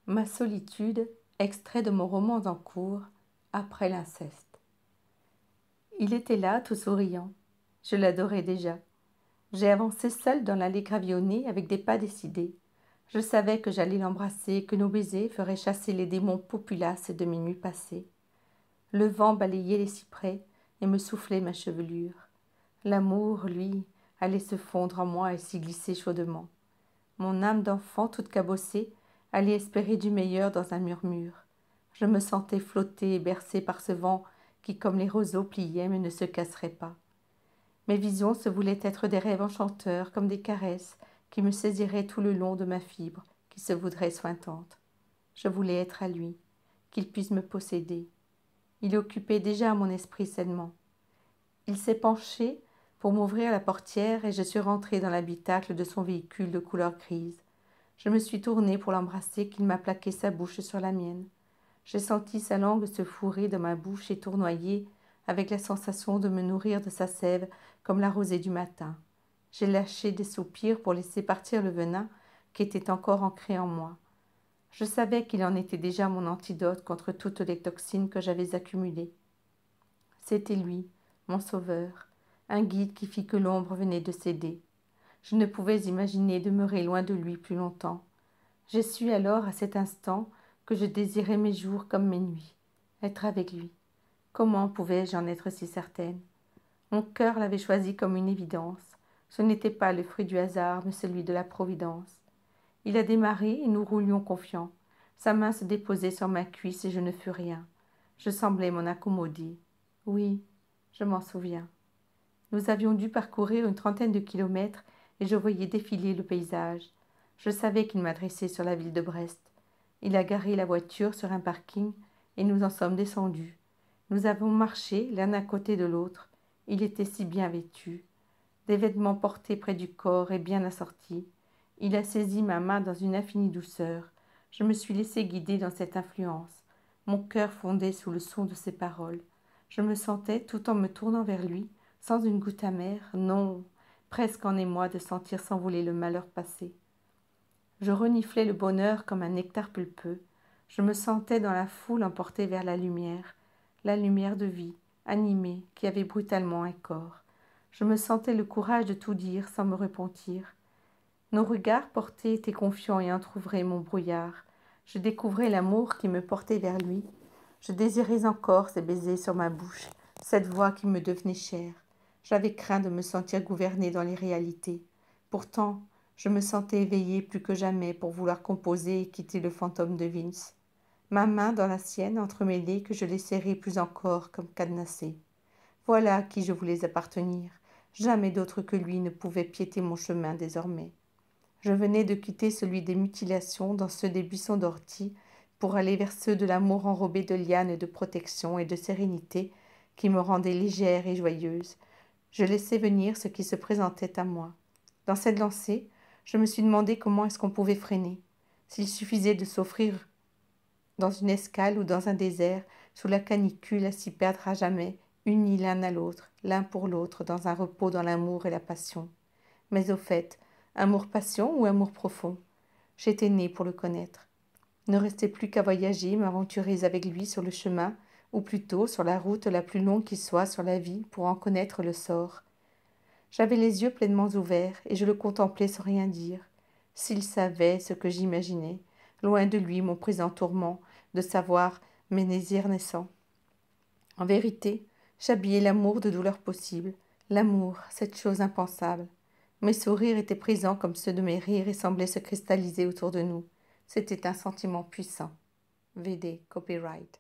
Ma solitude, extrait de mon roman en cours, après l'inceste. Il était là, tout souriant. Je l'adorais déjà. J'ai avancé seule dans l'allée gravillonnée avec des pas décidés. Je savais que j'allais l'embrasser et que nos baisers feraient chasser les démons populaces de mes nuits passées. Le vent balayait les cyprès et me soufflait ma chevelure. L'amour, lui, allait se fondre en moi et s'y glisser chaudement. Mon âme d'enfant toute cabossée allait espérer du meilleur dans un murmure. Je me sentais flotter et bercée par ce vent qui, comme les roseaux, pliait mais ne se casserait pas. Mes visions se voulaient être des rêves enchanteurs, comme des caresses qui me saisiraient tout le long de ma fibre, qui se voudrait sointante. Je voulais être à lui, qu'il puisse me posséder. Il occupait déjà mon esprit sainement. Il s'est penché pour m'ouvrir la portière et je suis rentrée dans l'habitacle de son véhicule de couleur grise. Je me suis tournée pour l'embrasser qu'il m'a plaqué sa bouche sur la mienne. J'ai senti sa langue se fourrer dans ma bouche et tournoyer avec la sensation de me nourrir de sa sève comme la rosée du matin. J'ai lâché des soupirs pour laisser partir le venin qui était encore ancré en moi. Je savais qu'il en était déjà mon antidote contre toutes les toxines que j'avais accumulées. C'était lui, mon sauveur, un guide qui fit que l'ombre venait de céder. Je ne pouvais imaginer demeurer loin de lui plus longtemps. J'ai su alors, à cet instant, que je désirais mes jours comme mes nuits, être avec lui. Comment pouvais-je en être si certaine? Mon cœur l'avait choisi comme une évidence. Ce n'était pas le fruit du hasard, mais celui de la providence. Il a démarré et nous roulions confiants. Sa main se déposait sur ma cuisse et je ne fus rien. Je semblais m'en accommoder. Oui, je m'en souviens. Nous avions dû parcourir une trentaine de kilomètres et je voyais défiler le paysage. Je savais qu'il m'adressait sur la ville de Brest. Il a garé la voiture sur un parking et nous en sommes descendus. Nous avons marché l'un à côté de l'autre. Il était si bien vêtu. Des vêtements portés près du corps et bien assortis. Il a saisi ma main dans une infinie douceur. Je me suis laissé guider dans cette influence. Mon cœur fondait sous le son de ses paroles. Je me sentais, tout en me tournant vers lui, sans une goutte amère, non, presque en émoi de sentir s'envoler le malheur passé. Je reniflais le bonheur comme un nectar pulpeux. Je me sentais dans la foule emportée vers la lumière de vie, animée, qui avait brutalement un corps. Je me sentais le courage de tout dire sans me repentir. Nos regards portés étaient confiants et entr'ouvraient mon brouillard. Je découvrais l'amour qui me portait vers lui. Je désirais encore ses baisers sur ma bouche, cette voix qui me devenait chère. J'avais craint de me sentir gouvernée dans les réalités. Pourtant, je me sentais éveillée plus que jamais pour vouloir composer et quitter le fantôme de Vince. Ma main dans la sienne entremêlée que je les serrais plus encore comme cadenassée. Voilà à qui je voulais appartenir. Jamais d'autre que lui ne pouvait piéter mon chemin désormais. Je venais de quitter celui des mutilations dans ceux des buissons d'ortie pour aller vers ceux de l'amour enrobé de lianes de protection et de sérénité qui me rendaient légère et joyeuse. Je laissais venir ce qui se présentait à moi. Dans cette lancée, je me suis demandé comment est-ce qu'on pouvait freiner. S'il suffisait de s'offrir dans une escale ou dans un désert, sous la canicule, à s'y perdre à jamais, unis l'un à l'autre, l'un pour l'autre, dans un repos dans l'amour et la passion. Mais au fait, amour-passion ou amour profond? J'étais née pour le connaître. Ne restait plus qu'à voyager, m'aventurer avec lui sur le chemin, ou plutôt sur la route la plus longue qui soit sur la vie pour en connaître le sort. J'avais les yeux pleinement ouverts et je le contemplais sans rien dire. S'il savait ce que j'imaginais, loin de lui mon présent tourment, de savoir mes désirs naissants. En vérité, j'habillais l'amour de douleurs possibles, l'amour, cette chose impensable. Mes sourires étaient présents comme ceux de mes rires et semblaient se cristalliser autour de nous. C'était un sentiment puissant. VD, copyright.